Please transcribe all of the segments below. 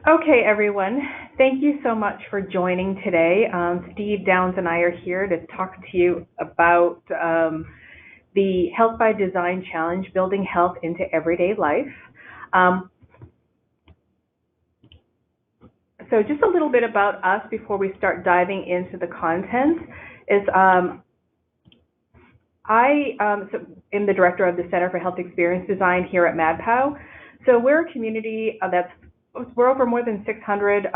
Okay, everyone. Thank you so much for joining today. Steve Downs and I are here to talk to you about the Health by Design Challenge, Building Health into Everyday Life. Um, so just a little bit about us before we start diving into the content is I am the director of the Center for Health Experience Design here at MadPow. So we're a community we're over more than 600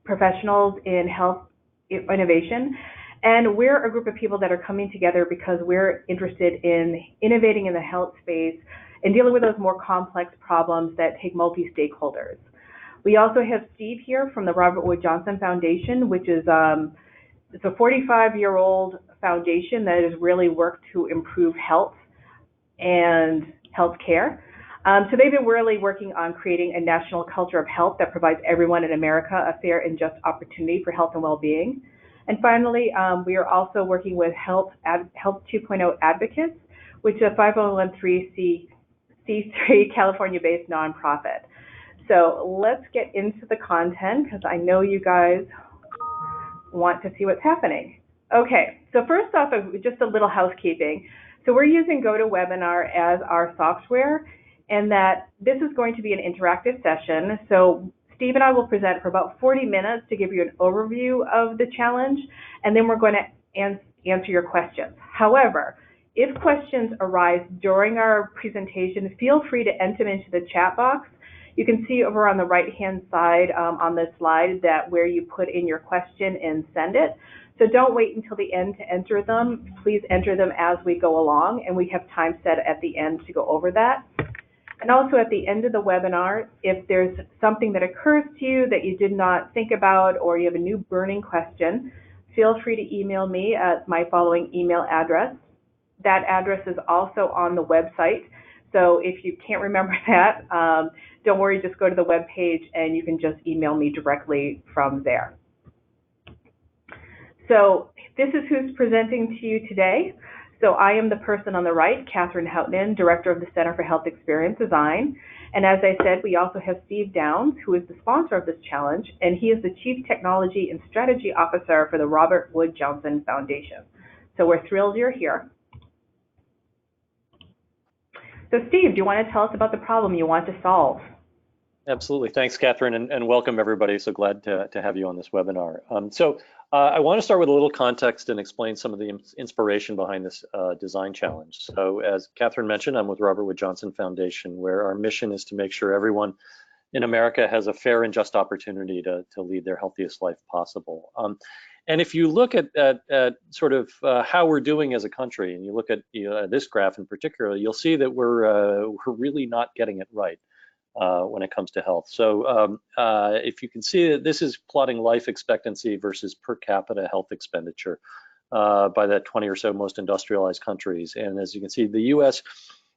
professionals in health innovation, and we're a group of people that are coming together because we're interested in innovating in the health space and dealing with those more complex problems that take multi-stakeholders. We also have Steve here from the Robert Wood Johnson Foundation, which is it's a 45-year-old foundation that has really worked to improve health and healthcare. So they've been really working on creating a national culture of health that provides everyone in America a fair and just opportunity for health and well-being. And finally, we are also working with Health 2.0 Advocates, which is a 501c3 California-based nonprofit. So let's get into the content because I know you guys want to see what's happening. Okay, so first off, just a little housekeeping. So we're using GoToWebinar as our software, and that this is going to be an interactive session. So Steve and I will present for about 40 minutes to give you an overview of the challenge, and then we're going to answer your questions. However, if questions arise during our presentation, feel free to enter them into the chat box. You can see over on the right-hand side on the slide that where you put in your question and send it. So don't wait until the end to enter them. Please enter them as we go along, and we have time set at the end to go over that. And also at the end of the webinar, if there's something that occurs to you that you did not think about or you have a new burning question, feel free to email me at my following email address. That address is also on the website. So if you can't remember that, don't worry, just go to the web page and you can just email me directly from there. So this is who's presenting to you today. So I am the person on the right, Katherine Helmond, Director of the Center for Health Experience Design. And as I said, we also have Steve Downs, who is the sponsor of this challenge, and he is the Chief Technology and Strategy Officer for the Robert Wood Johnson Foundation. So we're thrilled you're here. So Steve, do you want to tell us about the problem you want to solve? Absolutely. Thanks, Katherine, and welcome everybody. So glad to have you on this webinar. I want to start with a little context and explain some of the inspiration behind this design challenge. So as Katherine mentioned, I'm with Robert Wood Johnson Foundation, where our mission is to make sure everyone in America has a fair and just opportunity to lead their healthiest life possible. And if you look at sort of how we're doing as a country, and you look at this graph in particular, you'll see that we're really not getting it right when it comes to health. So if you can see that this is plotting life expectancy versus per capita health expenditure by the 20 or so most industrialized countries. And as you can see, the US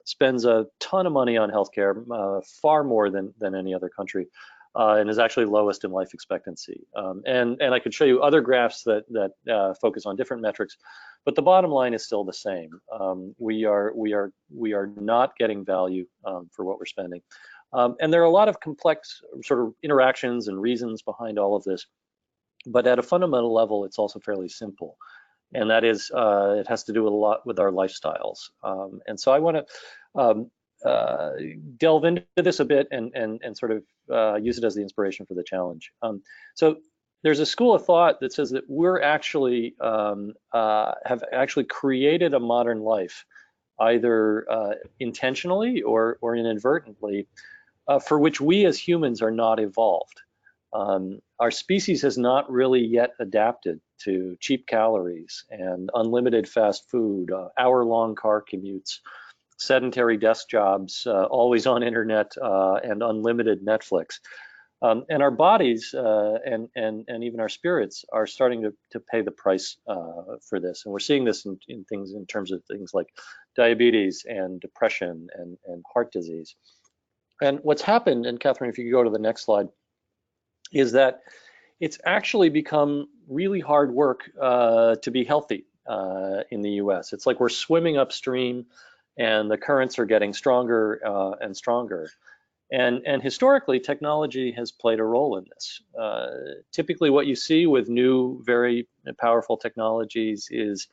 spends a ton of money on healthcare, far more than any other country, and is actually lowest in life expectancy. And I could show you other graphs that focus on different metrics, but the bottom line is still the same. We are not getting value for what we're spending. And there are a lot of complex sort of interactions and reasons behind all of this, but at a fundamental level, it's also fairly simple. And that is, it has to do with a lot with our lifestyles. And so I want to delve into this a bit and sort of use it as the inspiration for the challenge. So there's a school of thought that says that we're actually have actually created a modern life, either intentionally or inadvertently, for which we as humans are not evolved. Our species has not really yet adapted to cheap calories and unlimited fast food, hour-long car commutes, sedentary desk jobs, always on internet, and unlimited Netflix. And our bodies and even our spirits are starting to pay the price for this. And we're seeing this in terms of things like diabetes and depression and heart disease. And what's happened, and Katherine, if you could go to the next slide, is that it's actually become really hard work to be healthy in the US. It's like we're swimming upstream and the currents are getting stronger and stronger. And historically, technology has played a role in this. Typically, what you see with new, very powerful technologies is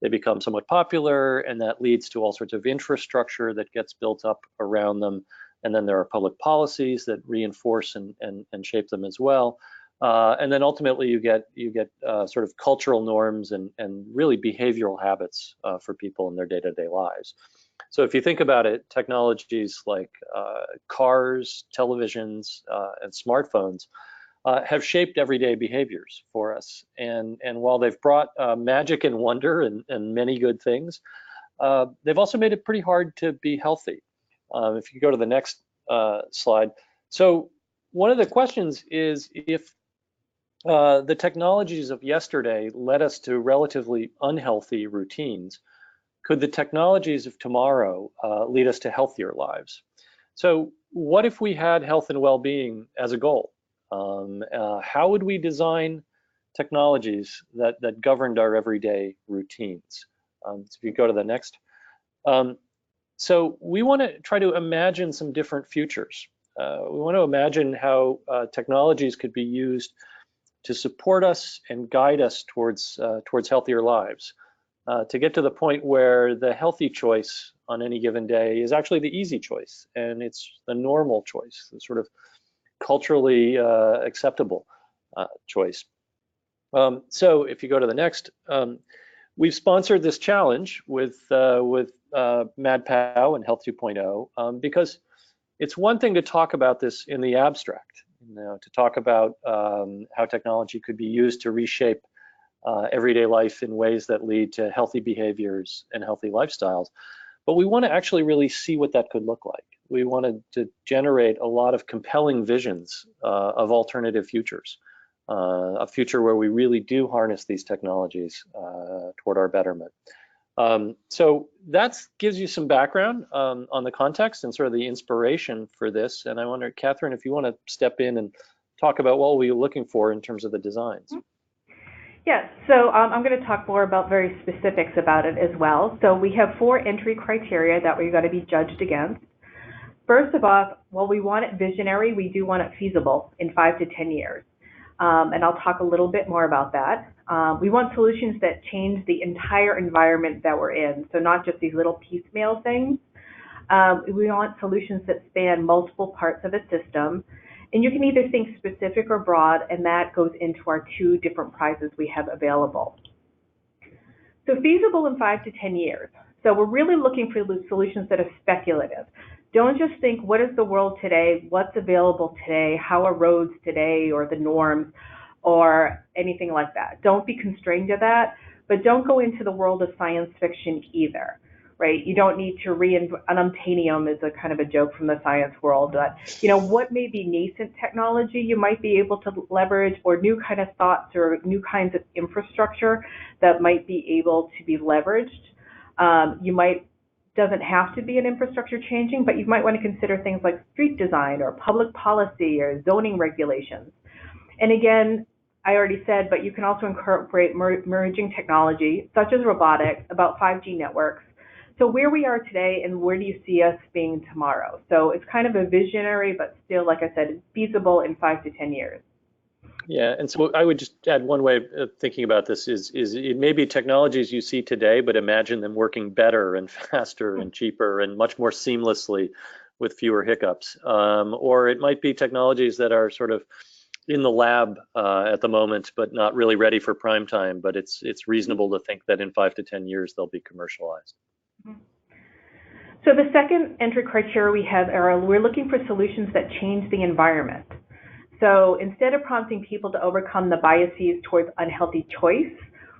they become somewhat popular, and that leads to all sorts of infrastructure that gets built up around them. And then there are public policies that reinforce and shape them as well. And then ultimately, you get sort of cultural norms and really behavioral habits for people in their day-to-day lives. So if you think about it, technologies like cars, televisions, and smartphones have shaped everyday behaviors for us. And while they've brought magic and wonder and many good things, they've also made it pretty hard to be healthy. If you go to the next slide. So one of the questions is if the technologies of yesterday led us to relatively unhealthy routines, could the technologies of tomorrow lead us to healthier lives? So what if we had health and well-being as a goal? How would we design technologies that governed our everyday routines? So if you go to the next. So we want to try to imagine some different futures. We want to imagine how technologies could be used to support us and guide us towards healthier lives, to get to the point where the healthy choice on any given day is actually the easy choice, and it's the normal choice, the sort of culturally acceptable choice. So if you go to the next, we've sponsored this challenge with MadPow and Health 2.0 because it's one thing to talk about this in the abstract, to talk about how technology could be used to reshape everyday life in ways that lead to healthy behaviors and healthy lifestyles. But we want to actually really see what that could look like. We wanted to generate a lot of compelling visions of alternative futures, a future where we really do harness these technologies toward our betterment. So that gives you some background on the context and sort of the inspiration for this. And I wonder, Katherine, if you want to step in and talk about what we're looking for in terms of the designs. Yeah, so I'm going to talk more about very specifics about it as well. So we have 4 entry criteria that we're going to be judged against. First of all, while we want it visionary, we do want it feasible in 5 to 10 years. And I'll talk a little bit more about that. We want solutions that change the entire environment that we're in, so not just these little piecemeal things. We want solutions that span multiple parts of a system. And you can either think specific or broad, and that goes into our 2 different prizes we have available. So feasible in 5 to 10 years. So we're really looking for solutions that are speculative. Don't just think, what is the world today, what's available today, how are roads today, or the norms, or anything like that. Don't be constrained to that, but don't go into the world of science fiction either, right? You don't need to reinvent. Unobtainium is a kind of a joke from the science world. But, what may be nascent technology you might be able to leverage, or new kind of thoughts or new kinds of infrastructure that might be able to be leveraged. Doesn't have to be an infrastructure changing, but you might want to consider things like street design or public policy or zoning regulations. And again, I already said, but you can also incorporate emerging technology, such as robotics, about 5G networks. So where we are today and where do you see us being tomorrow? So it's kind of a visionary, but still, like I said, feasible in 5 to 10 years. Yeah, and so I would just add one way of thinking about this is it may be technologies you see today, but imagine them working better and faster and cheaper and much more seamlessly with fewer hiccups. Or it might be technologies that are sort of in the lab at the moment, but not really ready for prime time. But it's reasonable to think that in 5 to 10 years they'll be commercialized. So the second entry criteria we have are we're looking for solutions that change the environment. So instead of prompting people to overcome the biases towards unhealthy choice,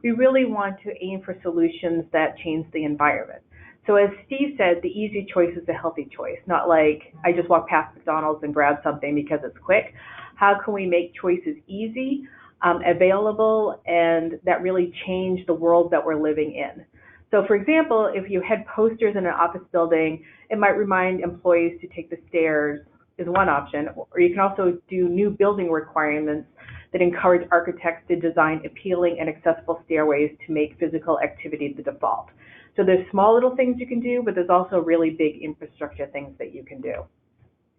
we really want to aim for solutions that change the environment. So as Steve said, the easy choice is the healthy choice, not like I just walk past McDonald's and grab something because it's quick. How can we make choices easy, available, and that really change the world that we're living in? So for example, if you had posters in an office building, it might remind employees to take the stairs is one option, or you can also do new building requirements that encourage architects to design appealing and accessible stairways to make physical activity the default. So there's small little things you can do, but there's also really big infrastructure things that you can do.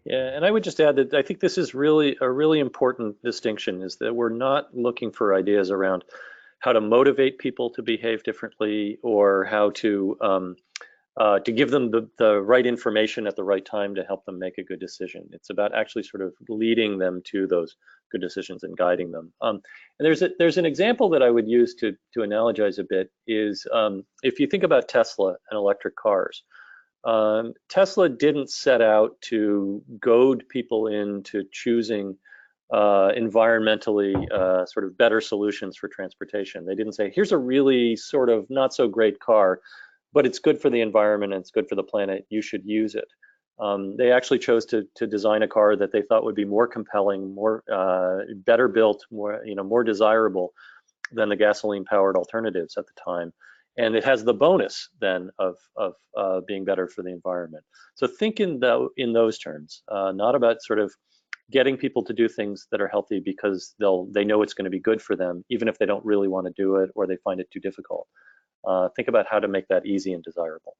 Yeah, and I would just add that I think this is really a really important distinction is that we're not looking for ideas around how to motivate people to behave differently or how to give them the right information at the right time to help them make a good decision. It's about actually sort of leading them to those good decisions and guiding them. And there's an example that I would use to analogize a bit is if you think about Tesla and electric cars. Tesla didn't set out to goad people into choosing environmentally sort of better solutions for transportation. They didn't say, here's a really sort of not so great car, but it's good for the environment and it's good for the planet. You should use it. They actually chose to design a car that they thought would be more compelling, more better built, more desirable than the gasoline-powered alternatives at the time. And it has the bonus then of being better for the environment. So think in those terms, not about sort of getting people to do things that are healthy because they know it's going to be good for them, even if they don't really want to do it or they find it too difficult. Think about how to make that easy and desirable.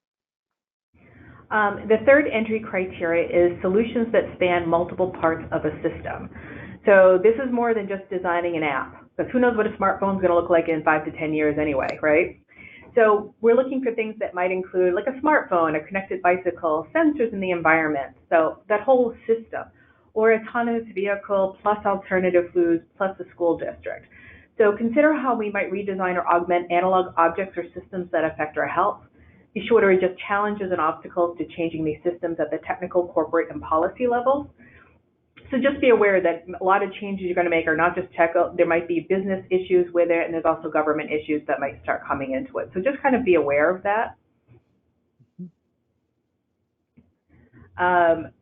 The third entry criteria is solutions that span multiple parts of a system. So this is more than just designing an app, because who knows what a smartphone is going to look like in 5 to 10 years anyway, right? So we're looking for things that might include like a smartphone, a connected bicycle, sensors in the environment, so that whole system, or autonomous vehicle plus alternative foods plus the school district. So consider how we might redesign or augment analog objects or systems that affect our health. Be sure to adjust challenges and obstacles to changing these systems at the technical, corporate, and policy levels. So just be aware that a lot of changes you're going to make are not just tech. There might be business issues with it, and there's also government issues that might start coming into it. So just kind of be aware of that.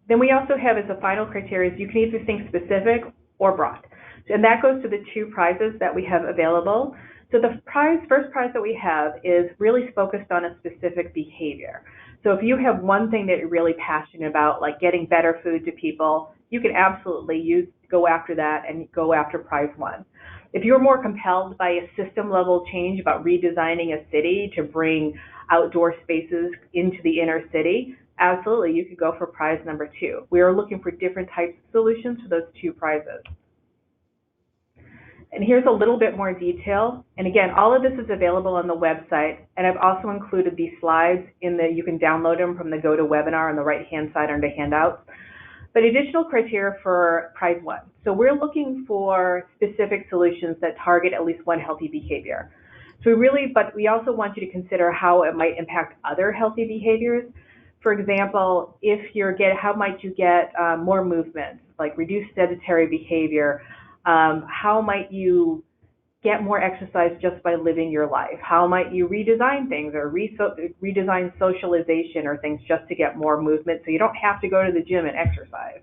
Then we also have as a final criteria, is you can either think specific or broad. And that goes to the 2 prizes that we have available. So the first prize that we have is really focused on a specific behavior. So if you have one thing that you're really passionate about, like getting better food to people, you can absolutely go after that and go after prize 1. If you're more compelled by a system level change about redesigning a city to bring outdoor spaces into the inner city, absolutely, you could go for prize number 2. We are looking for different types of solutions for those 2 prizes. And here's a little bit more detail. And again, all of this is available on the website. And I've also included these slides you can download them from the GoToWebinar on the right-hand side under handouts. But additional criteria for prize 1. So we're looking for specific solutions that target at least one healthy behavior. But we also want you to consider how it might impact other healthy behaviors. For example, how might you get more movement, like reduce sedentary behavior? How might you get more exercise just by living your life? How might you redesign things or redesign socialization or things just to get more movement so you don't have to go to the gym and exercise?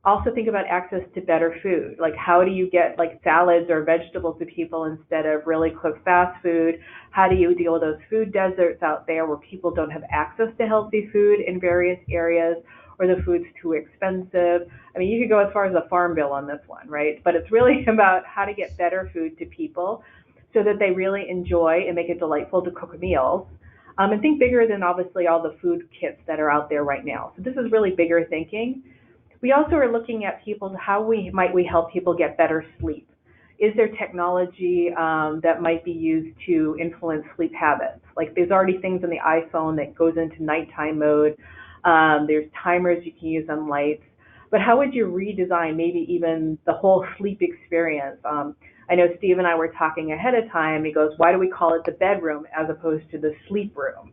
Also think about access to better food. Like how do you get like salads or vegetables to people instead of really cooked fast food? How do you deal with those food deserts out there where people don't have access to healthy food in various areas, or the food's too expensive? I mean, you could go as far as a farm bill on this one, right? But it's really about how to get better food to people so that they really enjoy and make it delightful to cook meals. And think bigger than obviously all the food kits that are out there right now. So this is really bigger thinking. We also are looking at how might we help people get better sleep? Is there technology that might be used to influence sleep habits? Like there's already things in the iPhone that goes into nighttime mode. There's timers you can use on lights. But how would you redesign maybe even the whole sleep experience? I know Steve and I were talking ahead of time. He goes, why do we call it the bedroom as opposed to the sleep room?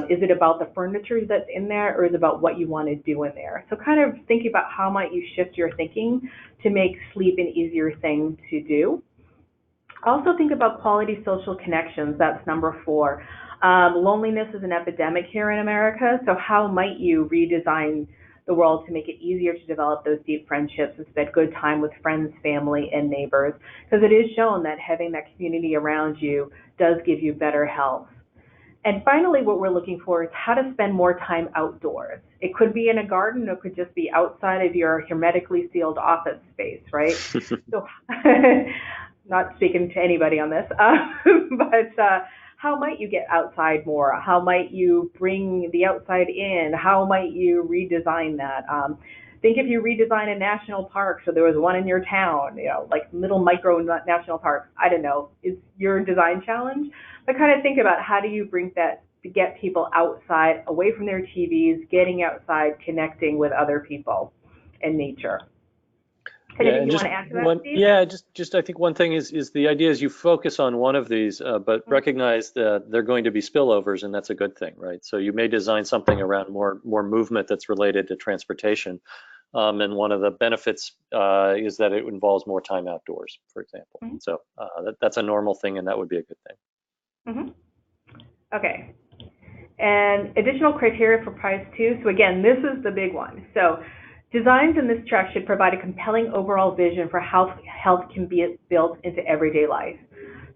Is it about the furniture that's in there, or is it about what you want to do in there? So kind of thinking about how might you shift your thinking to make sleep an easier thing to do. Also think about quality social connections. That's number 4. Loneliness is an epidemic here in America, so how might you redesign the world to make it easier to develop those deep friendships and spend good time with friends, family, and neighbors? Because it is shown that having that community around you does give you better health. And finally, what we're looking for is how to spend more time outdoors. It could be in a garden, or it could just be outside of your hermetically sealed office space, right? So, not speaking to anybody on this, but how might you get outside more? How might you bring the outside in? How might you redesign that? Think if you redesign a national park, so there was one in your town, like little micro national parks, I don't know, is your design challenge. But kind of think about how do you bring that to get people outside, away from their TVs, getting outside, connecting with other people and nature. Anything you want to add to that, Steve? Yeah, just I think one thing is the idea is you focus on one of these, but recognize that they're going to be spillovers, and that's a good thing, right? So you may design something around more movement that's related to transportation, and one of the benefits is that it involves more time outdoors, for example. So that's a normal thing, and that would be a good thing. Okay. And additional criteria for prize 2. So again, this is the big one. So designs in this track should provide a compelling overall vision for how health can be built into everyday life.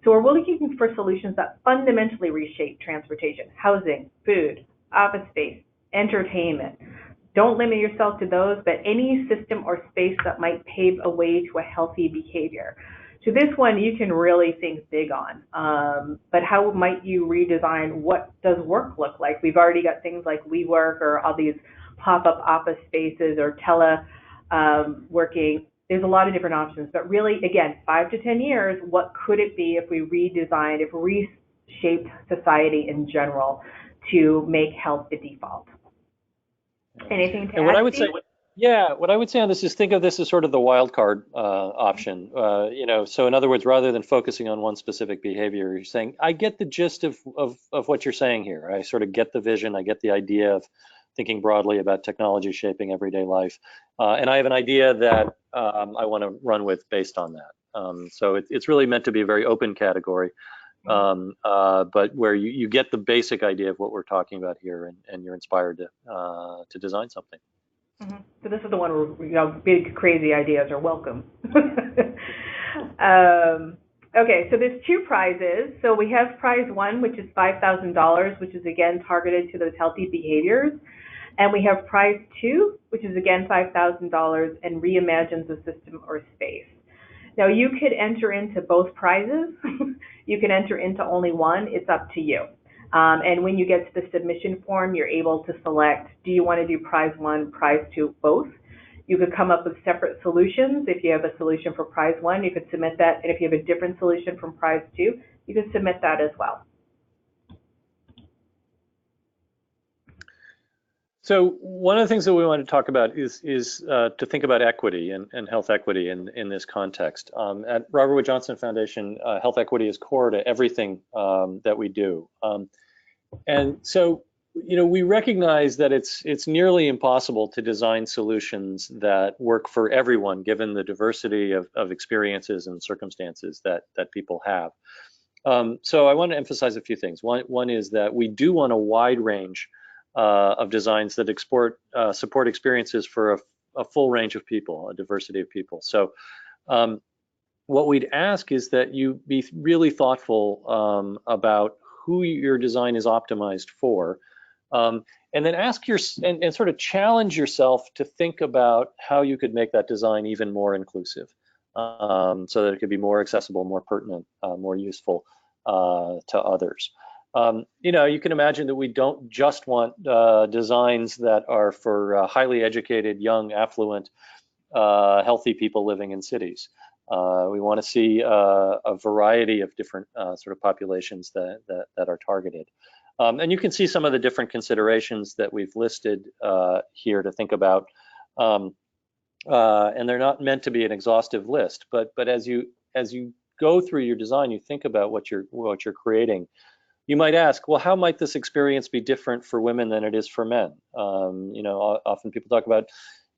So we're looking for solutions that fundamentally reshape transportation, housing, food, office space, entertainment. Don't limit yourself to those, but any system or space that might pave a way to a healthy behavior. So this one you can really think big on, but how might you redesign? What does work look like? We've already got things like WeWork or all these pop-up office spaces or teleworking. There's a lot of different options, but really, again, 5 to 10 years, what could it be if we redesigned, if we reshaped society in general to make health the default? Anything to add, what I would Steve? what I would say on this is think of this as sort of the wild card option. So in other words, rather than focusing on one specific behavior, you're saying, I get the gist of what you're saying here. I sort of get the vision. I get the idea of thinking broadly about technology shaping everyday life. And I have an idea that I want to run with based on that. So it's really meant to be a very open category, but where you get the basic idea of what we're talking about here, and you're inspired to design something. So this is the one where big crazy ideas are welcome. Okay, so there's 2 prizes. So we have prize 1, which is $5,000, which is again targeted to those healthy behaviors. And we have prize 2, which is again $5,000 and reimagines a system or space. Now you could enter into both prizes. You can enter into only one. It's up to you. And when you get to the submission form, you're able to select, do you want to do prize 1, prize 2, both? You could come up with separate solutions. If you have a solution for prize 1, you could submit that. And if you have a different solution from prize 2, you could submit that as well. So one of the things that we want to talk about is to think about equity and health equity in this context. At Robert Wood Johnson Foundation, health equity is core to everything that we do. And so, we recognize that it's nearly impossible to design solutions that work for everyone, given the diversity of experiences and circumstances that people have. So I want to emphasize a few things. One is that we do want a wide range of designs that support experiences for a full range of people, a diversity of people. So what we'd ask is that you be really thoughtful about who your design is optimized for, and then ask and sort of challenge yourself to think about how you could make that design even more inclusive, so that it could be more accessible, more pertinent, more useful to others. You can imagine that we don't just want designs that are for highly educated, young, affluent, healthy people living in cities. We want to see a variety of different sort of populations that are targeted. And you can see some of the different considerations that we've listed here to think about. And they're not meant to be an exhaustive list, but as you go through your design, you think about what you're creating. You might ask, well, how might this experience be different for women than it is for men? Often people talk about,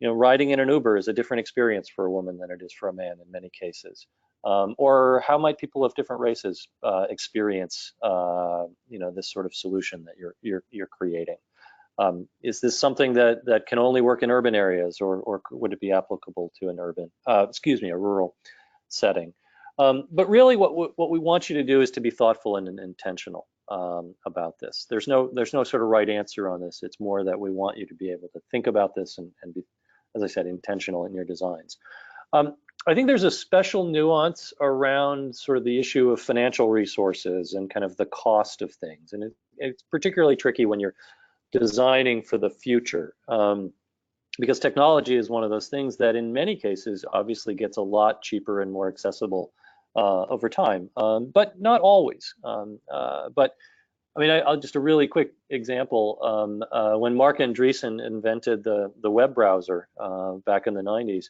riding in an Uber is a different experience for a woman than it is for a man in many cases. Or how might people of different races experience, this sort of solution that you're creating? Is this something that can only work in urban areas, or would it be applicable to an a rural setting? But really, what we want you to do is to be thoughtful and intentional about this. There's no sort of right answer on this. It's more that we want you to be able to think about this and be, as I said, intentional in your designs. I think there's a special nuance around sort of the issue of financial resources and kind of the cost of things. And it's particularly tricky when you're designing for the future, because technology is one of those things that in many cases obviously gets a lot cheaper and more accessible over time, but not always. But I mean, I'll just a really quick example. When Mark Andreessen invented the web browser back in the 90s,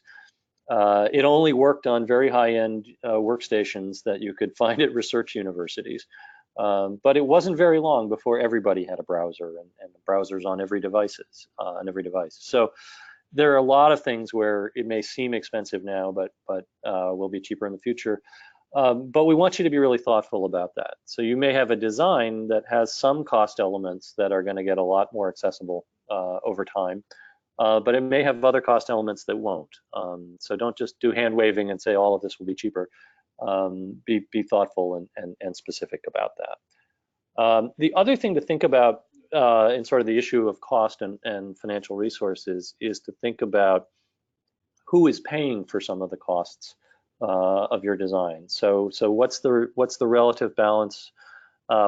it only worked on very high-end workstations that you could find at research universities. But it wasn't very long before everybody had a browser, and browsers on every device. So there are a lot of things where it may seem expensive now, but will be cheaper in the future. But we want you to be really thoughtful about that. So you may have a design that has some cost elements that are going to get a lot more accessible over time, but it may have other cost elements that won't. So don't just do hand waving and say all of this will be cheaper. Be thoughtful and specific about that. The other thing to think about in sort of the issue of cost and financial resources is to think about who is paying for some of the costs of your design. So what's the relative balance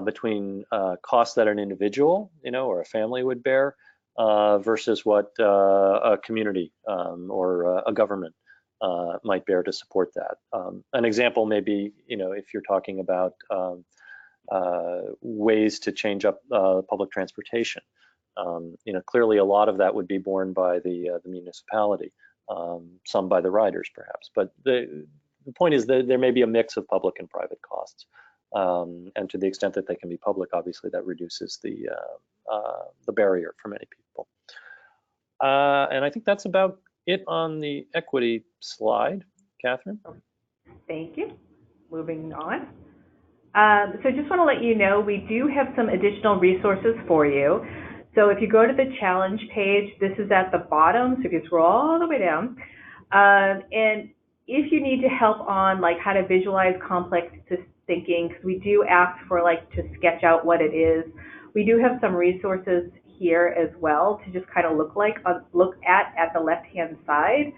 between costs that an individual, or a family would bear versus what a community or a government might bear to support that. An example may be, if you're talking about ways to change up public transportation. Clearly a lot of that would be borne by the municipality, some by the riders perhaps. But the point is that there may be a mix of public and private costs. And to the extent that they can be public, obviously that reduces the barrier for many people. And I think that's about it on the equity slide. Catherine? Thank you. Moving on. So just want to let you know, we do have some additional resources for you. So if you go to the challenge page, this is at the bottom, so if you scroll all the way down, and if you need to help on like how to visualize complex thinking, because we do ask for like to sketch out what it is, we do have some resources here as well to just kind of look at the left-hand side.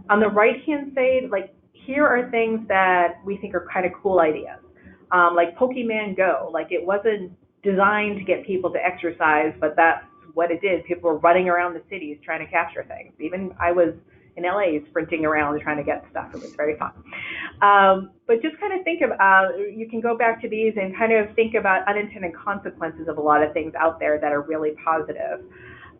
On the right-hand side, like here are things that we think are kind of cool ideas. Like Pokemon Go, like it wasn't designed to get people to exercise, but that's what it did. People were running around the cities trying to capture things. Even I was in LA sprinting around trying to get stuff. It was very fun. But just kind of think about, you can go back to these and kind of think about unintended consequences of a lot of things out there that are really positive.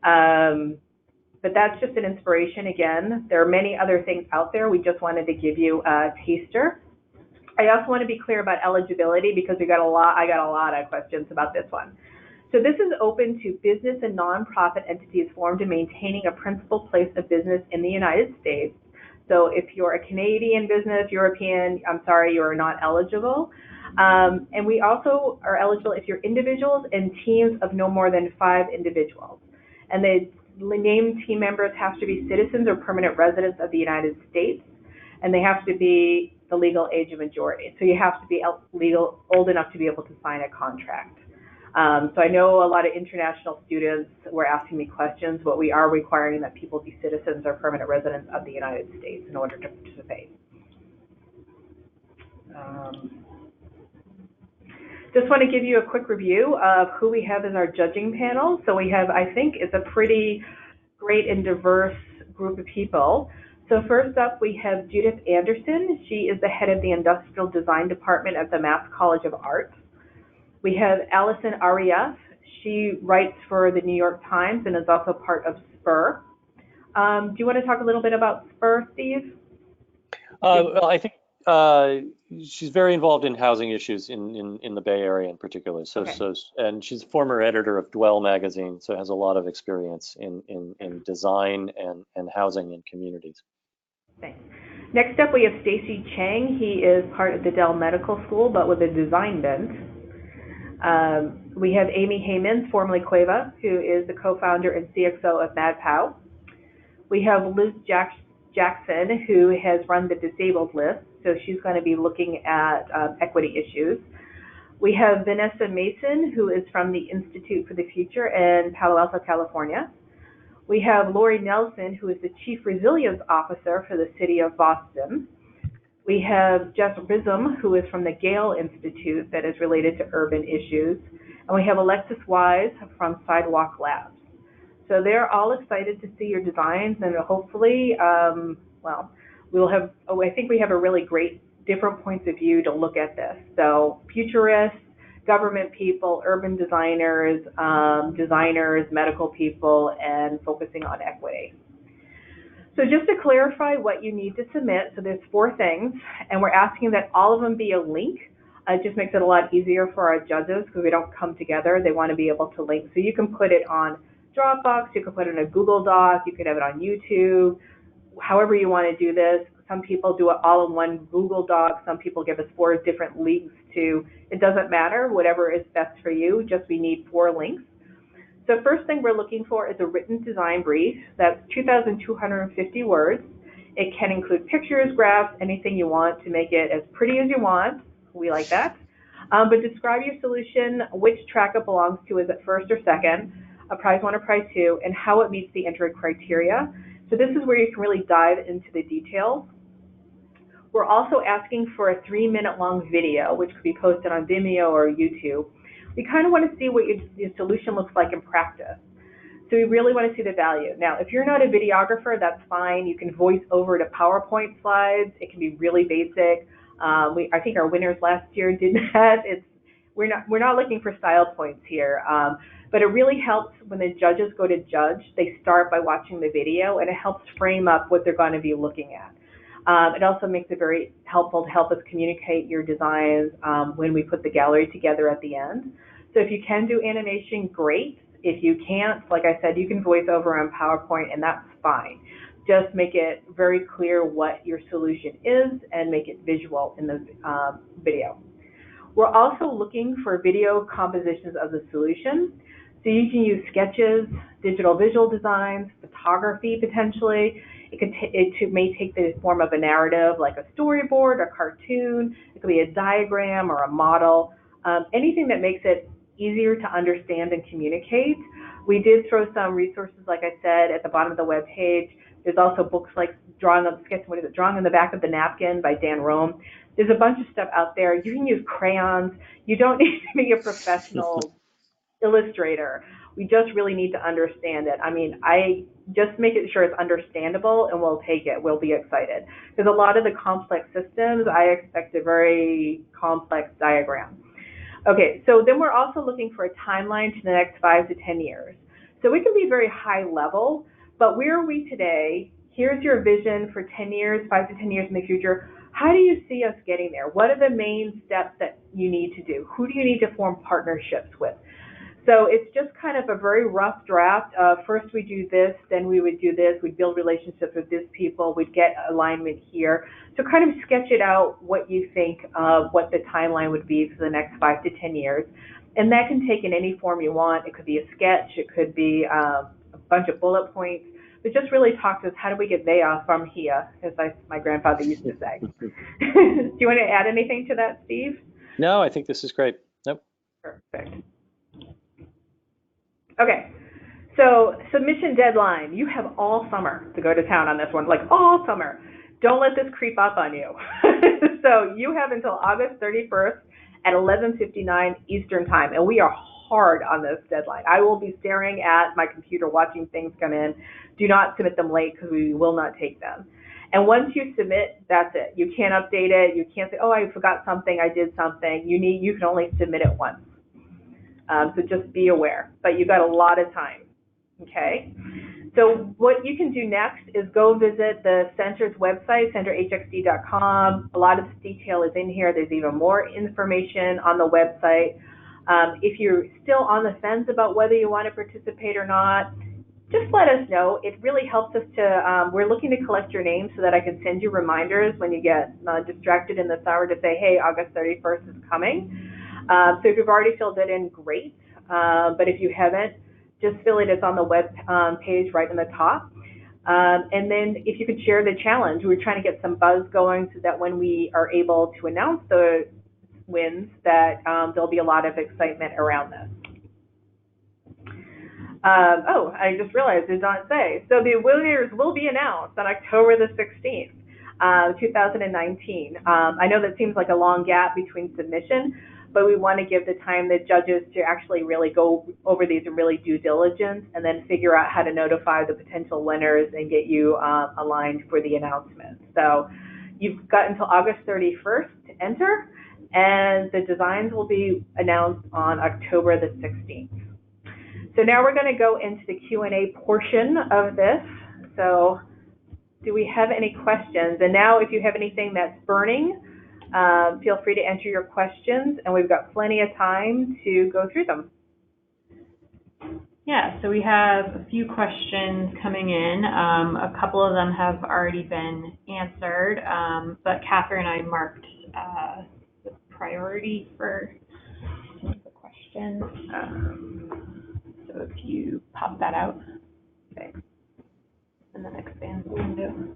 But that's just an inspiration. Again, there are many other things out there. We just wanted to give you a taster. I also want to be clear about eligibility because I got a lot of questions about this one. So this is open to business and nonprofit entities formed and maintaining a principal place of business in the United States. So if you're a Canadian business, European, I'm sorry, you are not eligible. And we also are eligible if you're individuals and teams of no more than 5 individuals. And the named team members have to be citizens or permanent residents of the United States, and they have to be the legal age of majority. So you have to be old enough to be able to sign a contract. So I know a lot of international students were asking me questions, but we are requiring that people be citizens or permanent residents of the United States in order to participate. Just want to give you a quick review of who we have as our judging panel. So we have, I think, it's a pretty great and diverse group of people. So first up, we have Judith Anderson. She is the head of the Industrial Design Department at the Mass College of Arts. We have Allison Arias. She writes for the New York Times and is also part of SPUR. Do you want to talk a little bit about SPUR, Steve? Well, I think she's very involved in housing issues in the Bay Area in particular. And she's a former editor of Dwell magazine, so has a lot of experience in design and housing in communities. Thanks. Next up, we have Stacy Chang. He is part of the Dell Medical School, but with a design bent. We have Amy Heyman, formerly Cueva, who is the co-founder and CXO of MadPow. We have Liz Jackson, who has run the disabled list, so she's going to be looking at equity issues. We have Vanessa Mason, who is from the Institute for the Future in Palo Alto, California. We have Lori Nelson, who is the Chief Resilience Officer for the City of Boston. We have Jess Rism, who is from the Gale Institute that is related to urban issues. And we have Alexis Wise from Sidewalk Labs. So they're all excited to see your designs, and hopefully, well, we'll have, I think we have a really great different points of view to look at this. So futurists, government people, urban designers, designers, medical people, and focusing on equity. So just to clarify what you need to submit, so there's 4 things, and we're asking that all of them be a link. It just makes it a lot easier for our judges because we don't come together. They want to be able to link. So you can put it on Dropbox, you can put it in a Google Doc, you can have it on YouTube, however you want to do this. Some people do it all in one Google Doc. Some people give us 4 different links to, it doesn't matter, whatever is best for you, just we need 4 links. So first thing we're looking for is a written design brief. That's 2,250 words. It can include pictures, graphs, anything you want to make it as pretty as you want. We like that. But describe your solution, which track it belongs to, is it first or second, a prize 1 or prize 2, and how it meets the entered criteria. So this is where you can really dive into the details. We're also asking for a 3-minute long video, which could be posted on Vimeo or YouTube. We kind of want to see what your solution looks like in practice. So we really want to see the value. Now, if you're not a videographer, that's fine. You can voice over to PowerPoint slides. It can be really basic. I think our winners last year did that. We're not looking for style points here, but it really helps when the judges go to judge. They start by watching the video, and it helps frame up what they're going to be looking at. It also makes it very helpful to help us communicate your designs when we put the gallery together at the end. So if you can do animation, great. If you can't, like I said, you can voice over on PowerPoint, and that's fine. Just make it very clear what your solution is and make it visual in the video. We're also looking for video compositions of the solution. So you can use sketches, digital visual designs, photography potentially. It may take the form of a narrative like a storyboard, a cartoon. It could be a diagram or a model. Anything that makes it easier to understand and communicate. We did throw some resources, like I said, at the bottom of the web page. There's also books like Drawing on the Back of the Napkin by Dan Rome. There's a bunch of stuff out there. You can use crayons. You don't need to be a professional illustrator. We just really need to understand it. I mean, I just make it sure it's understandable, and we'll take it. We'll be excited. Because a lot of the complex systems, I expect a very complex diagram. Okay, so then we're also looking for a timeline to the next 5 to 10 years. So we can be very high level, but where are we today? Here's your vision for 10 years, 5 to 10 years in the future. How do you see us getting there? What are the main steps that you need to do? Who do you need to form partnerships with? So it's just kind of a very rough draft. First we do this, then we would do this. We'd build relationships with these people. We'd get alignment here. So kind of sketch it out what you think what the timeline would be for the next 5 to 10 years. And that can take in any form you want. It could be a sketch. It could be a bunch of bullet points. But just really talk to us, how do we get there from here, as my grandfather used to say. Do you want to add anything to that, Steve? No, I think this is great. Nope. Perfect. Okay, so submission deadline. You have all summer to go to town on this one, like all summer. Don't let this creep up on you. So you have until August 31st at 11:59 Eastern time, and we are hard on this deadline. I will be staring at my computer watching things come in. Do not submit them late because we will not take them. And once you submit, that's it. You can't update it. You can't say, oh, I forgot something, I did something. You can only submit it once. So just be aware, but you've got a lot of time, okay? So what you can do next is go visit the center's website, centerhxd.com. A lot of this detail is in here. There's even more information on the website. If you're still on the fence about whether you want to participate or not, just let us know. It really helps us to, we're looking to collect your name so that I can send you reminders when you get distracted in the summer to say, hey, August 31st is coming. So if you've already filled it in, great. But if you haven't, just fill it. It's on the web page right in the top. And then if you could share the challenge, we're trying to get some buzz going so that when we are able to announce the wins, that there'll be a lot of excitement around this. Oh, I just realized I did not say. So the winners will be announced on October the 16th. 2019. I know that seems like a long gap between submission, but we want to give the time the judges to actually really go over these and really do diligence and then figure out how to notify the potential winners and get you aligned for the announcement. So you've got until August 31st to enter, and the designs will be announced on October the 16th. So now we're going to go into the Q&A portion of this. So do we have any questions? And now if you have anything that's burning, feel free to enter your questions, and we've got plenty of time to go through them. Yeah, so we have a few questions coming in. A couple of them have already been answered, but Catherine and I marked the priority for some of the questions. So if you pop that out, okay, and then expand the window.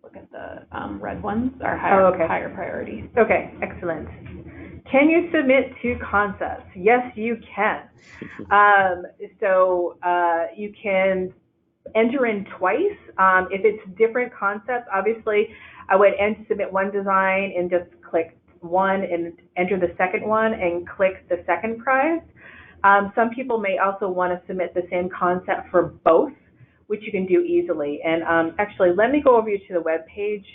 Look at the red ones, our higher priorities. Okay, excellent. Can you submit two concepts? Yes, you can. You can enter in twice. If it's different concepts, obviously, I would submit one design and just click one and enter the second one and click the second prize. Some people may also want to submit the same concept for both, which you can do easily. And actually, let me go over you to the web page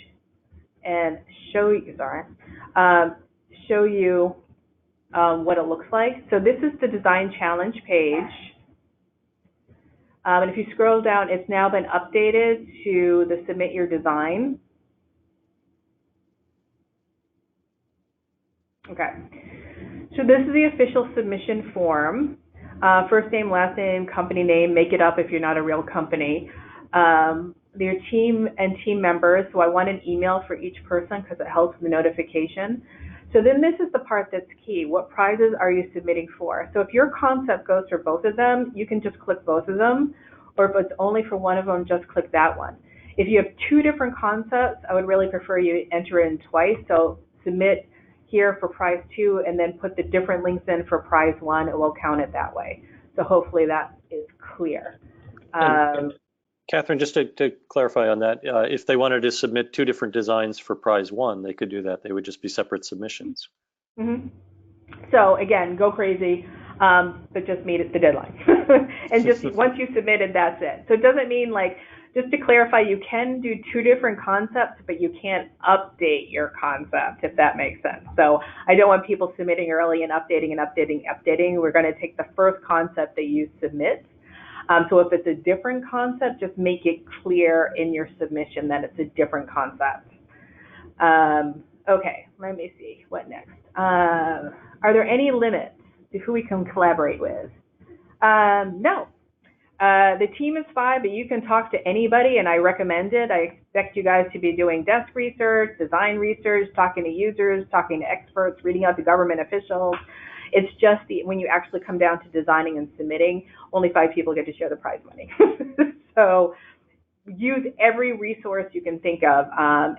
and show you, what it looks like. So this is the design challenge page. And if you scroll down, it's now been updated to the submit your design. Okay. So this is the official submission form. First name, last name, company name, make it up if you're not a real company. Their team and team members, so I want an email for each person because it helps with the notification. So then this is the part that's key. What prizes are you submitting for? So if your concept goes for both of them, you can just click both of them, or if it's only for one of them, just click that one. If you have two different concepts, I would really prefer you enter in twice. So submit here for prize 2 and then put the different links in for prize 1. It will count it that way. So hopefully that is clear. And Catherine, just to clarify on that, if they wanted to submit two different designs for prize 1, they could do that. They would just be separate submissions. Mm-hmm. So again, go crazy, but just meet the deadline. And just once you submitted, that's it. So it doesn't mean, like, just to clarify, you can do two different concepts, but you can't update your concept, if that makes sense. So I don't want people submitting early and updating and updating, updating. We're going to take the first concept that you submit. So if it's a different concept, just make it clear in your submission that it's a different concept. Okay, let me see. What next? Are there any limits to who we can collaborate with? No. The team is 5, but you can talk to anybody, and I recommend it. I expect you guys to be doing desk research, design research, talking to users, talking to experts, reading out to government officials. It's just when you actually come down to designing and submitting, only 5 people get to share the prize money. So use every resource you can think of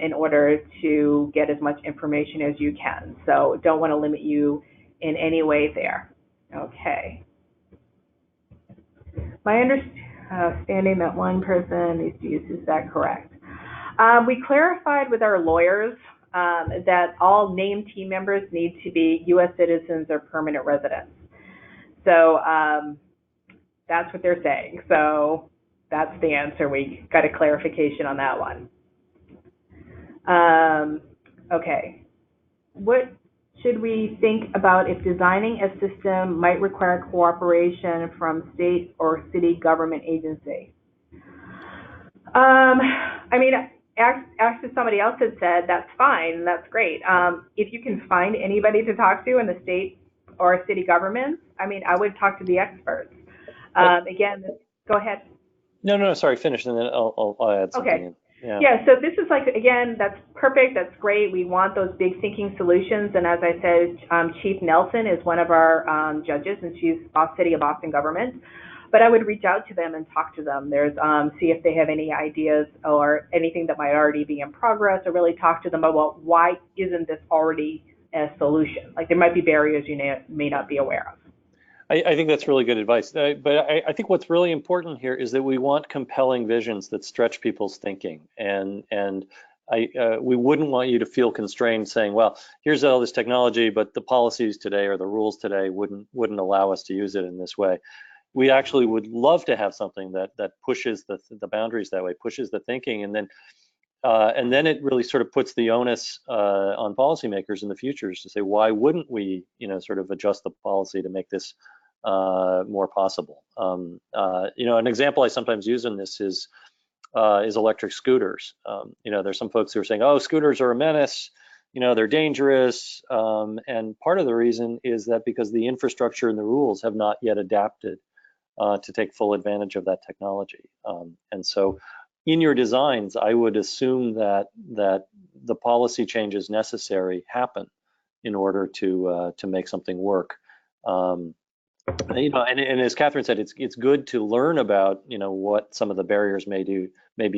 in order to get as much information as you can. So don't want to limit you in any way there. Okay. My understanding that one person needs to use, is that correct? We clarified with our lawyers that all named team members need to be U.S. citizens or permanent residents. So that's what they're saying. So that's the answer. We got a clarification on that one. Okay. What should we think about if designing a system might require cooperation from state or city government agency? I mean, actually somebody else had said that's fine, that's great. If you can find anybody to talk to in the state or city governments, I mean, I would talk to the experts. Again, go ahead. No, sorry, finish, and then I'll add something in. Yeah, so this is like, again, that's perfect, that's great. We want those big thinking solutions. And as I said, Chief Nelson is one of our judges, and she's City of Boston government. But I would reach out to them and talk to them. There's see if they have any ideas or anything that might already be in progress, or really talk to them about why isn't this already a solution? Like there might be barriers you may not be aware of. I think that's really good advice. But I think what's really important here is that we want compelling visions that stretch people's thinking. And we wouldn't want you to feel constrained saying, well, here's all this technology, but the policies today or the rules today wouldn't allow us to use it in this way. We actually would love to have something that pushes the boundaries that way, pushes the thinking, and then it really sort of puts the onus on policymakers in the future to say, why wouldn't we, sort of adjust the policy to make this more possible? An example I sometimes use in this is electric scooters. There's some folks who are saying, oh, scooters are a menace, they're dangerous, and part of the reason is that because the infrastructure and the rules have not yet adapted to take full advantage of that technology. And so in your designs, I would assume that the policy changes necessary happen in order to make something work. And as Katherine said, it's good to learn about what some of the barriers may be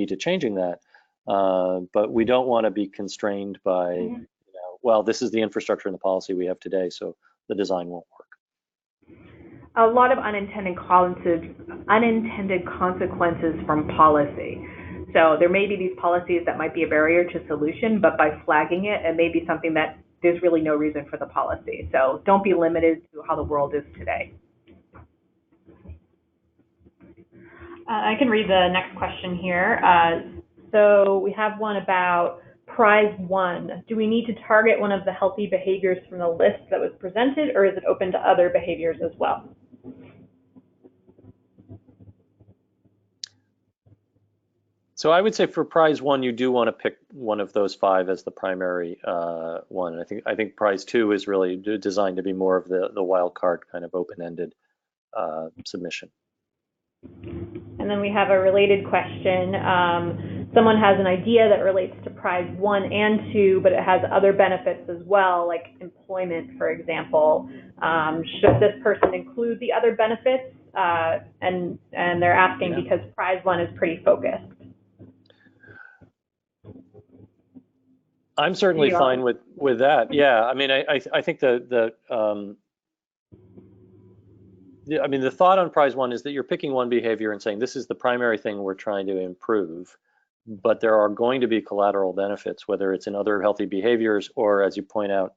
to changing that, but we don't want to be constrained by well, this is the infrastructure and the policy we have today, so the design won't work. A lot of unintended consequences from policy. So there may be these policies that might be a barrier to solution, but by flagging it, it may be something that there's really no reason for the policy. So don't be limited to how the world is today. I can read the next question here. So we have one about prize one. Do we need to target one of the healthy behaviors from the list that was presented, or is it open to other behaviors as well? So I would say for prize one, you do want to pick one of those 5 as the primary one. I think prize 2 is really designed to be more of the wild card kind of open-ended submission. And then we have a related question. Someone has an idea that relates to prize 1 and 2, but it has other benefits as well, like employment, for example. Should this person include the other benefits? And they're asking because prize 1 is pretty focused. I'm certainly fine with that. Yeah, I mean, I think the thought on prize 1 is that you're picking one behavior and saying this is the primary thing we're trying to improve, but there are going to be collateral benefits, whether it's in other healthy behaviors or, as you point out,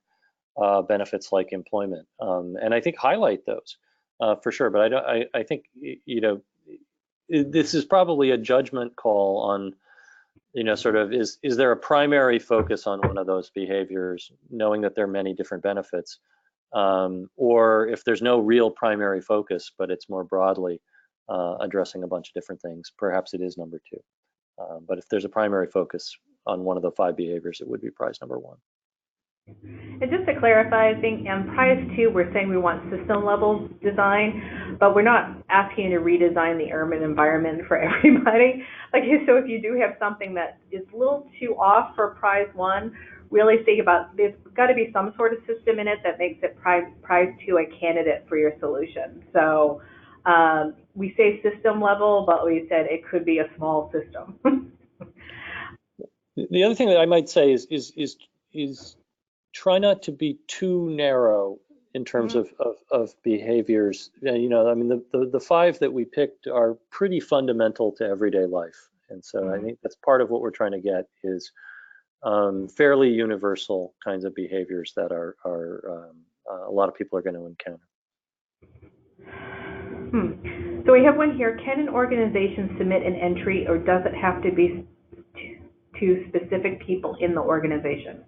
benefits like employment. And I think highlight those for sure. But I think this is probably a judgment call on. Sort of is there a primary focus on one of those behaviors, knowing that there are many different benefits, or if there's no real primary focus, but it's more broadly addressing a bunch of different things, perhaps it is number 2. But if there's a primary focus on one of the 5 behaviors, it would be prize number 1. And just to clarify, I think in prize 2, we're saying we want system level design, but we're not asking you to redesign the urban environment for everybody. So if you do have something that is a little too off for prize 1, really think about, there's got to be some sort of system in it that makes it prize 2 a candidate for your solution. So we say system level, but we said it could be a small system. The other thing that I might say is try not to be too narrow in terms of behaviors. The 5 that we picked are pretty fundamental to everyday life. And so I think that's part of what we're trying to get is fairly universal kinds of behaviors that are a lot of people are going to encounter. So we have one here. Can an organization submit an entry, or does it have to be to specific people in the organization?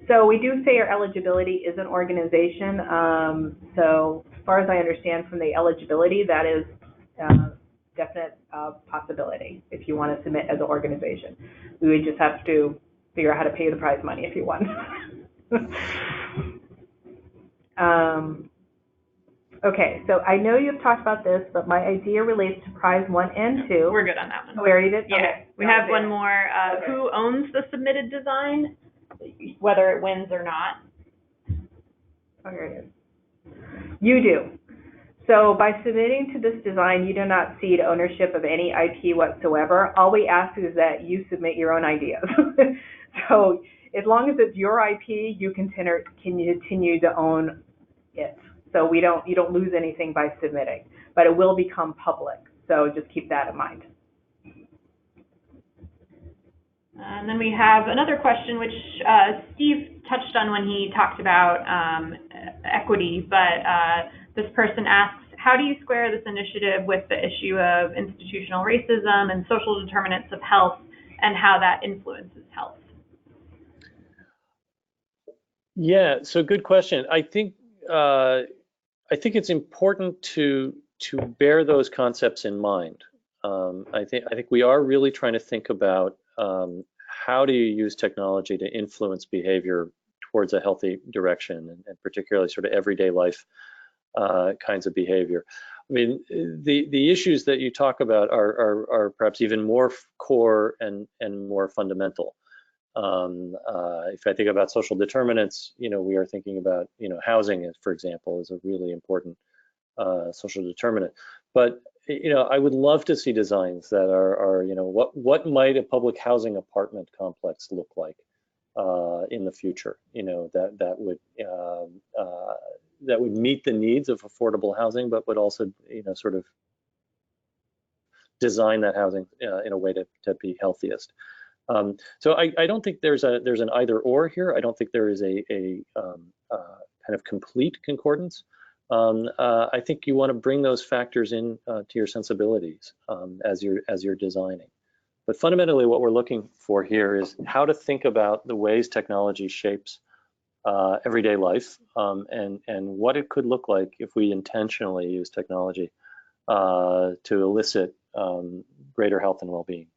So we do say our eligibility is an organization. So as far as I understand from the eligibility, that is definite possibility if you want to submit as an organization. We would just have to figure out how to pay the prize money if you want. Okay, so I know you've talked about this, but my idea relates to prize 1 and 2. We're good on that one. Oh, we already did? Yeah. Okay. We have one more. Who owns the submitted design, whether it wins or not? Oh, here it is. You do. So by submitting to this design, you do not cede ownership of any IP whatsoever. All we ask is that you submit your own ideas. So as long as it's your IP, you can continue to own it. So you don't lose anything by submitting, but it will become public. So just keep that in mind. And then we have another question, which Steve touched on when he talked about equity, but this person asks, how do you square this initiative with the issue of institutional racism and social determinants of health and how that influences health? Yeah, so good question. I think it's important to bear those concepts in mind. I think we are really trying to think about how do you use technology to influence behavior towards a healthy direction, and particularly sort of everyday life kinds of behavior. I mean, the issues that you talk about are perhaps even more core and more fundamental. If I think about social determinants, we are thinking about, housing, for example, is a really important social determinant. But I would love to see designs that are what might a public housing apartment complex look like in the future? That would meet the needs of affordable housing, but would also sort of design that housing in a way to be healthiest. So I don't think there's an either or here. I don't think there is a kind of complete concordance. I think you want to bring those factors in to your sensibilities as you're designing. But fundamentally, what we're looking for here is how to think about the ways technology shapes everyday life, and what it could look like if we intentionally use technology to elicit greater health and well-being.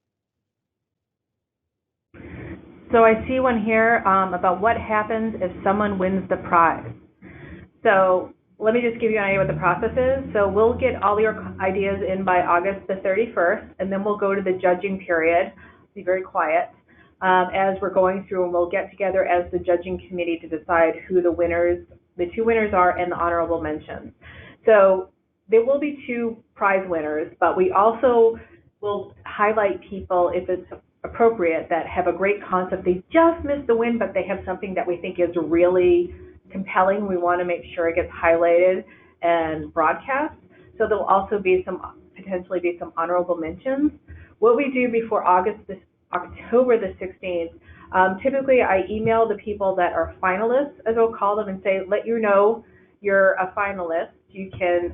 So I see one here about what happens if someone wins the prize. So let me just give you an idea what the process is. So we'll get all your ideas in by August the 31st, and then we'll go to the judging period. Be very quiet as we're going through, and we'll get together as the judging committee to decide who the two winners are, and the honorable mentions. So there will be 2 prize winners, but we also will highlight people, if it's appropriate, that have a great concept. They just missed the win, but they have something that we think is really compelling. We want to make sure it gets highlighted and broadcast. So there'll also be potentially be some honorable mentions. What we do before October the 16th, typically I email the people that are finalists, as we'll call them, and say, let you know you're a finalist.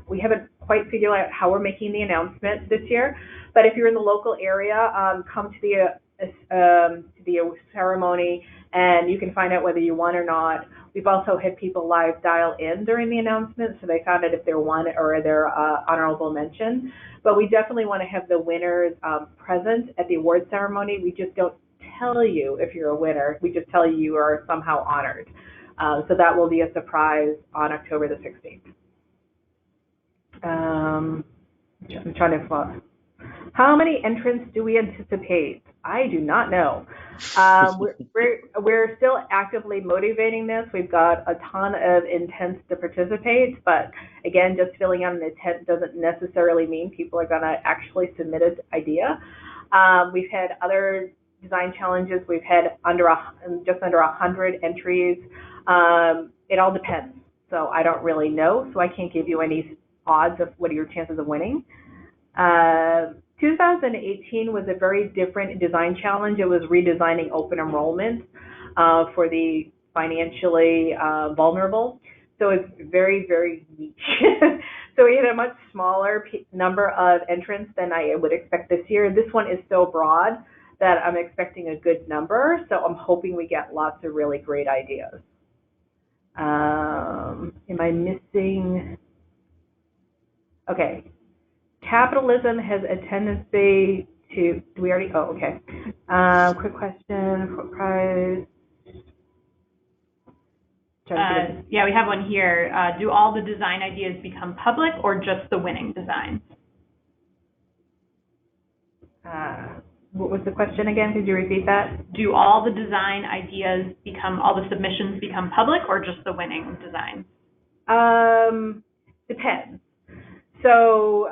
We haven't quite figured out how we're making the announcement this year, but if you're in the local area, come to the ceremony, and you can find out whether you won or not. We've also had people live dial in during the announcement, so they found out if they're won or they're honorable mention. But we definitely want to have the winners present at the award ceremony. We just don't tell you if you're a winner. We just tell you you are somehow honored. So that will be a surprise on October the 16th. I'm trying to how many entrants do we anticipate? I do not know. We're still actively motivating this. We've got a ton of intents to participate, but again, just filling out an intent doesn't necessarily mean people are going to actually submit an idea. We've had other design challenges. We've had just under 100 entries. It all depends. So I don't really know. So I can't give you any odds of what are your chances of winning. 2018 was a very different design challenge. It was redesigning open enrollment for the financially vulnerable. So it's very, very niche. So we had a much smaller number of entrants than I would expect this year. This one is so broad that I'm expecting a good number. So I'm hoping we get lots of really great ideas. Am I missing? Okay. Capitalism has a tendency to, do we already, oh, okay. Quick question, for prize. Yeah, we have one here. Do all the design ideas become public or just the winning designs? What was the question again? Could you repeat that? Do all the design ideas all the submissions become public or just the winning designs? Depends. So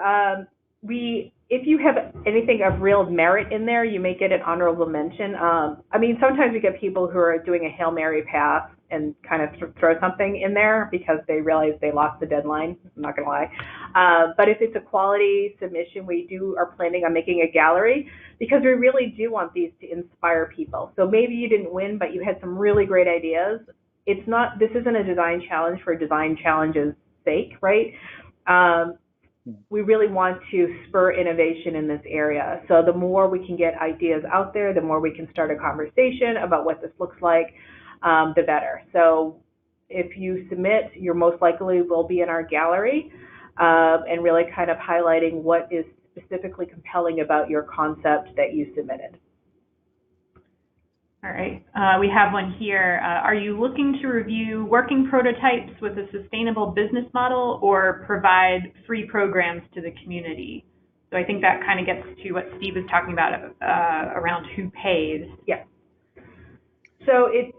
if you have anything of real merit in there, you may get an honorable mention. I mean, sometimes we get people who are doing a Hail Mary pass and kind of throw something in there because they realize they lost the deadline. I'm not going to lie. But if it's a quality submission, we are planning on making a gallery because we really do want these to inspire people. So maybe you didn't win, but you had some really great ideas. This isn't a design challenge for design challenge's sake, right? We really want to spur innovation in this area. So the more we can get ideas out there, the more we can start a conversation about what this looks like, the better. So if you submit, you're most likely will be in our gallery, and really kind of highlighting what is specifically compelling about your concept that you submitted. All right, we have one here. Are you looking to review working prototypes with a sustainable business model or provide free programs to the community? So I think that kind of gets to what Steve was talking about around who pays. Yeah. So it's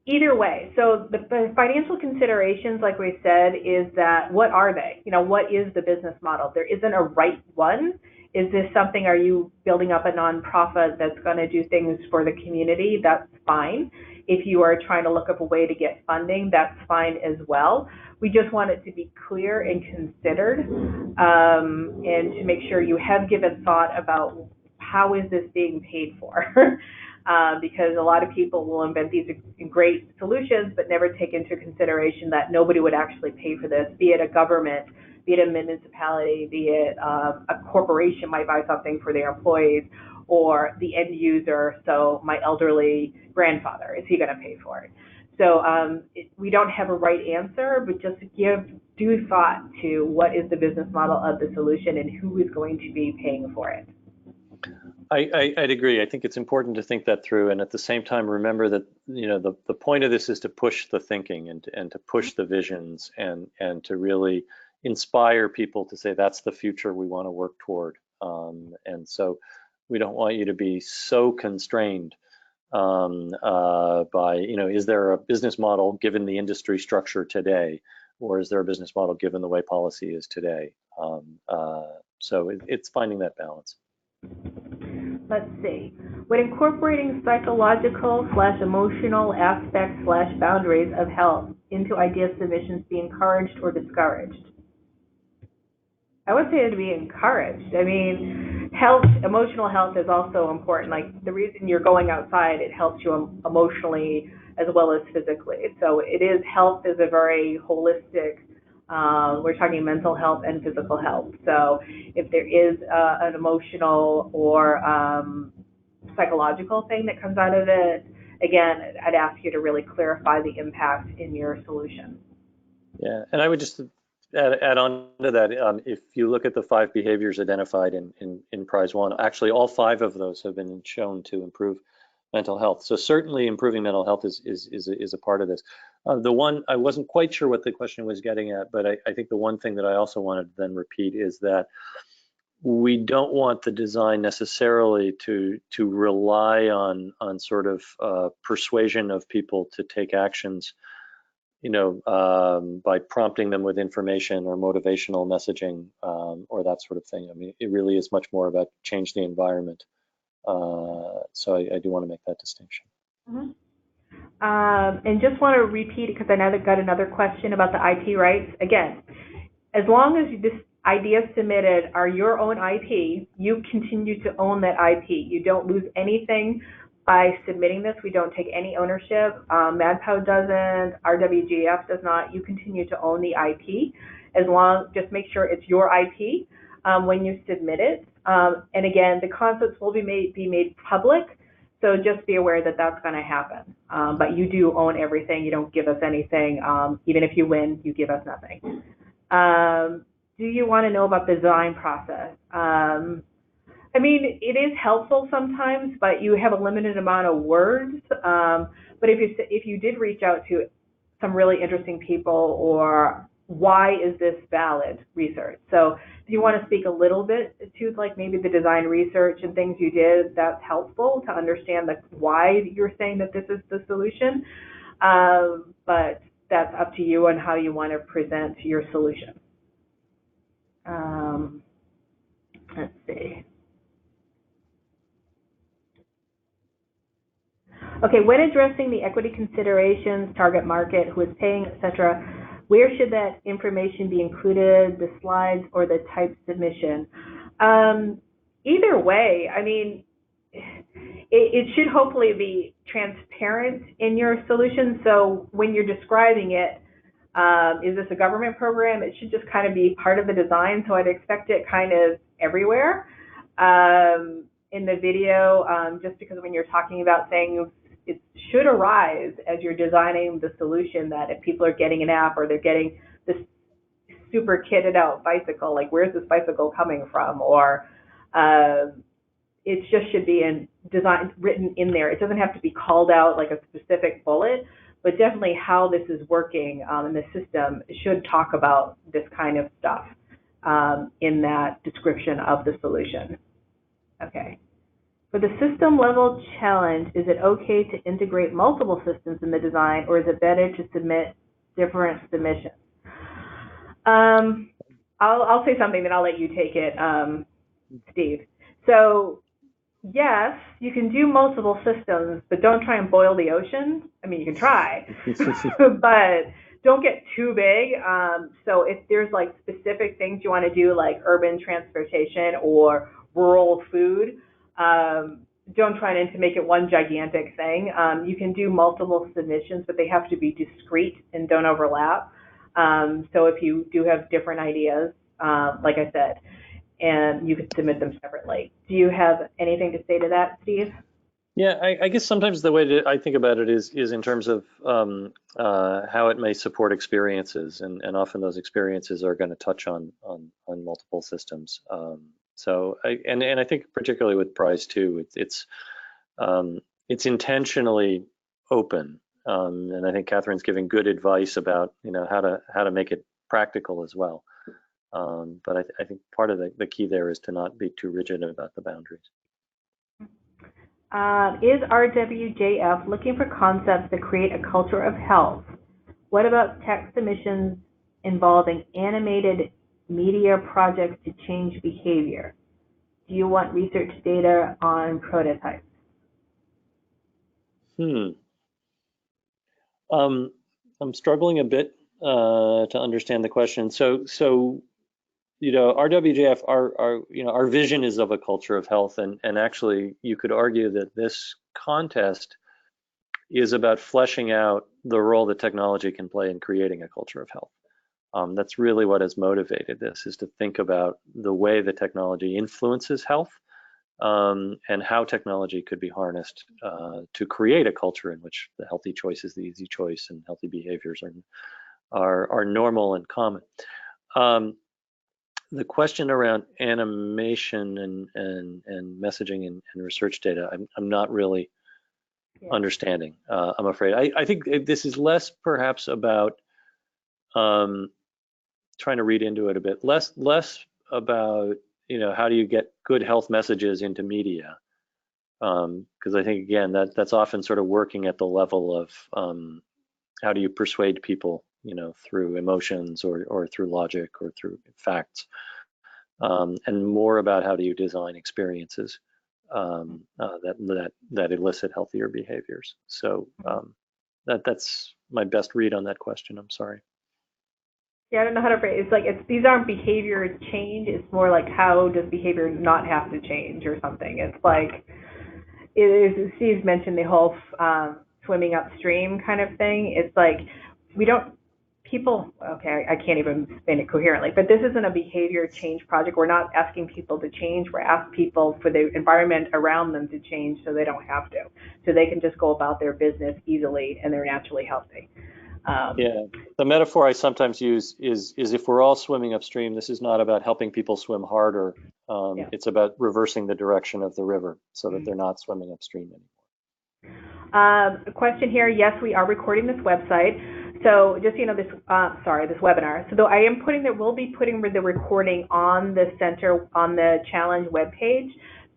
either way. So the financial considerations, like we said, is that what are they? You know, what is the business model? There isn't a right one. Is this something, are you building up a nonprofit that's going to do things for the community? That's fine. If you are trying to look up a way to get funding, that's fine as well. We just want it to be clear and considered, and to make sure you have given thought about how is this being paid for. Because a lot of people will invent these great solutions but never take into consideration that nobody would actually pay for this, be it a government, be it a municipality, be it a corporation might buy something for their employees, or the end user, so my elderly grandfather, is he going to pay for it? So we don't have a right answer, but just give due thought to what is the business model of the solution and who is going to be paying for it. I'd agree. I think it's important to think that through, and at the same time, remember that the point of this is to push the thinking and to push the visions and to really inspire people to say that's the future we want to work toward. And so we don't want you to be so constrained by is there a business model given the industry structure today, or is there a business model given the way policy is today? So it's finding that balance. Let's see. When incorporating psychological/emotional aspects/boundaries of health into idea submissions, be encouraged or discouraged? I would say it'd be encouraged. I mean, emotional health is also important. Like the reason you're going outside, it helps you emotionally as well as physically. So health is a very holistic. We're talking mental health and physical health. So if there is an emotional or psychological thing that comes out of it, again, I'd ask you to really clarify the impact in your solution. Yeah, and I would just add on to that. If you look at the 5 behaviors identified in prize 1, actually all 5 of those have been shown to improve mental health. So certainly improving mental health is a part of this. The one, I wasn't quite sure what the question was getting at, but I think the one thing that I also wanted to then repeat is that we don't want the design necessarily to rely on sort of persuasion of people to take actions, by prompting them with information or motivational messaging or that sort of thing. I mean, it really is much more about change the environment. So I do want to make that distinction. Mm-hmm. And just want to repeat it because I know that got another question about the IP rights. Again, as long as this idea submitted are your own IP, you continue to own that IP. You don't lose anything by submitting this. We don't take any ownership. MadPow doesn't. RWGF does not. You continue to own the IP. Just make sure it's your IP when you submit it. And again, the concepts will be made public. So just be aware that that's going to happen. But you do own everything. You don't give us anything. Even if you win, you give us nothing. Do you want to know about the design process? I mean, it is helpful sometimes, but you have a limited amount of words. But if you did reach out to some really interesting people, or why is this valid research? So if you want to speak a little bit to like maybe the design research and things you did, that's helpful to understand why you're saying that this is the solution. But that's up to you on how you want to present your solution. Let's see. Okay, when addressing the equity considerations, target market, who is paying, etc., where should that information be included, the slides or the type submission? Either way, I mean, it should hopefully be transparent in your solution. So when you're describing it, is this a government program? It should just kind of be part of the design. So I'd expect it kind of everywhere in the video, just because when you're talking about things, it should arise as you're designing the solution that if people are getting an app or they're getting this super kitted out bicycle, like where's this bicycle coming from? Or it just should be in design written in there. It doesn't have to be called out like a specific bullet, but definitely how this is working in the system should talk about this kind of stuff in that description of the solution. Okay. For the system level challenge, is it okay to integrate multiple systems in the design, or is it better to submit different submissions? I'll say something, then I'll let you take it, Steve. So yes, you can do multiple systems, but don't try and boil the ocean. I mean, you can try, but don't get too big. So if there's like specific things you want to do, like urban transportation or rural food, don't try to make it one gigantic thing. You can do multiple submissions, but they have to be discrete and don't overlap. So if you do have different ideas, like I said, and you could submit them separately. Do you have anything to say to that, Steve? Yeah, I guess sometimes the way I think about it is in terms of how it may support experiences, and often those experiences are going to touch on multiple systems. So I think particularly with Prize 2, it's intentionally open, and I think Catherine's giving good advice about how to make it practical as well. But I think part of the key there is to not be too rigid about the boundaries. Is RWJF looking for concepts that create a culture of health? What about tech submissions involving animated media projects to change behavior? Do you want research data on prototypes? I'm struggling a bit to understand the question. So RWJF, our vision is of a culture of health, and actually you could argue that this contest is about fleshing out the role that technology can play in creating a culture of health. That's really what has motivated this, is to think about the way that technology influences health, and how technology could be harnessed to create a culture in which the healthy choice is the easy choice and healthy behaviors are normal and common. The question around animation and messaging and research data, I'm not really understanding, I'm afraid. I think this is less perhaps about trying to read into it a bit, less about how do you get good health messages into media, because I think again that's often sort of working at the level of how do you persuade people through emotions or through logic or through facts, and more about how do you design experiences that elicit healthier behaviors. So that's my best read on that question. I'm sorry. Yeah, I don't know how to phrase it. It's like these aren't behavior change. It's more like how does behavior not have to change or something. It's like Steve mentioned the whole swimming upstream kind of thing. It's like I can't even explain it coherently, but this isn't a behavior change project. We're not asking people to change. We're asking people for the environment around them to change so they don't have to. So they can just go about their business easily and they're naturally healthy. Yeah, the metaphor I sometimes use is if we're all swimming upstream, this is not about helping people swim harder. It's about reversing the direction of the river so that they're not swimming upstream anymore. A question here. Yes, we are recording this website. So just this webinar. So we'll be putting the recording on the challenge webpage.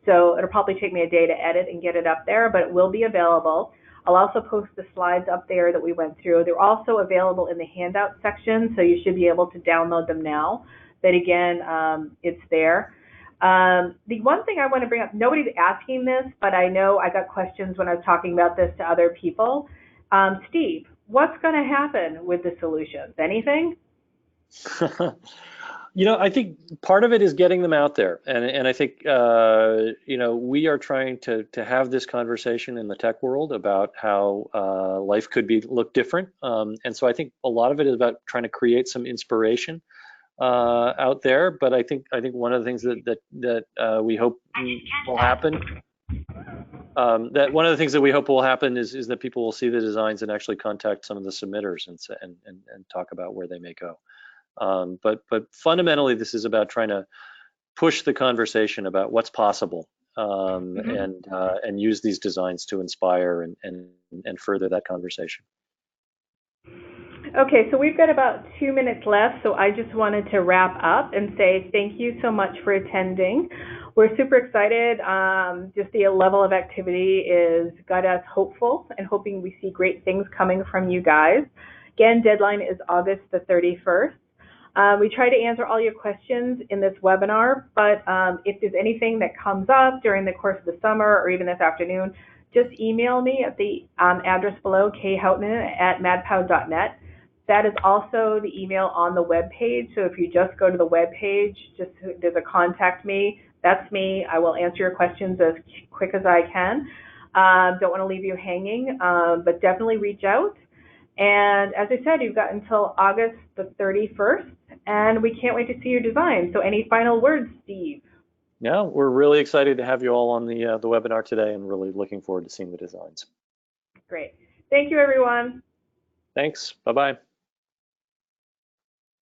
So it'll probably take me a day to edit and get it up there, but it will be available. I'll also post the slides up there that we went through. They're also available in the handout section, so you should be able to download them now. But again, it's there. The one thing I want to bring up, nobody's asking this, but I know I got questions when I was talking about this to other people. Steve, what's going to happen with the solutions? Anything? You know, I think part of it is getting them out there, and I think you know, we are trying to have this conversation in the tech world about how life could look different, and so I think a lot of it is about trying to create some inspiration out there. But I think one of the things that we hope will happen. That one of the things that we hope will happen is that people will see the designs and actually contact some of the submitters and talk about where they may go. But fundamentally, this is about trying to push the conversation about what's possible, and use these designs to inspire and further that conversation. Okay, so we've got about 2 minutes left, so I just wanted to wrap up and say thank you so much for attending. We're super excited. Just the level of activity is got us hopeful and hoping we see great things coming from you guys. Again, deadline is August the 31st. We try to answer all your questions in this webinar, but if there's anything that comes up during the course of the summer or even this afternoon, just email me at the address below, khautman@madpow.net. That is also the email on the web page. So if you just go to the web page, there's a contact me. That's me. I will answer your questions as quick as I can. Don't want to leave you hanging, but definitely reach out. And as I said, you've got until August the 31st, and we can't wait to see your design. So any final words, Steve? Yeah, we're really excited to have you all on the webinar today, and really looking forward to seeing the designs. Great. Thank you, everyone. Thanks. Bye-bye.